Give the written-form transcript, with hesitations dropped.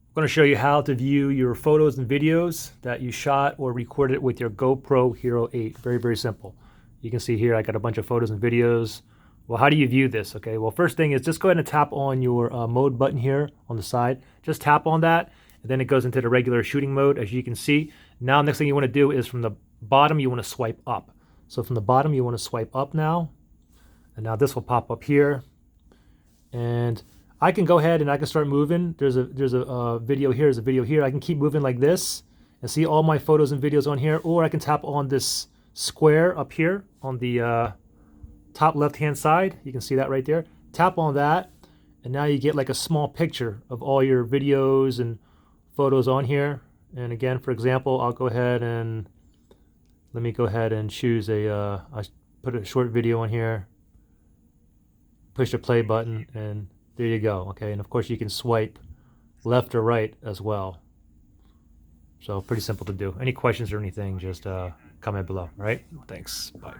I'm going to show you how to view your photos and videos that you shot or recorded with your GoPro Hero 8. Very, very simple. You can see here I got a bunch of photos and videos. Well, how do you view this? Okay, well, first thing is just go ahead and tap on your mode button here on the side. Just tap on that, and then it goes into the regular shooting mode, as you can see. Now, next thing you want to do is from the bottom, you want to swipe up. So from the bottom, you want to swipe up now. And now this will pop up here. And I can go ahead and I can start moving. There's a video here, there's a video here. I can keep moving like this and see all my photos and videos on here, or I can tap on this square up here on the top left hand side. You can see that right there. Tap on that, and now you get like a small picture of all your videos and photos on here. And again, for example, I'll go ahead and let me go ahead and choose I put a short video on here, push the play button, and there you go. Okay, and of course you can swipe left or right as well. So pretty simple to do. Any questions or anything, just comment below. All right, thanks. Bye.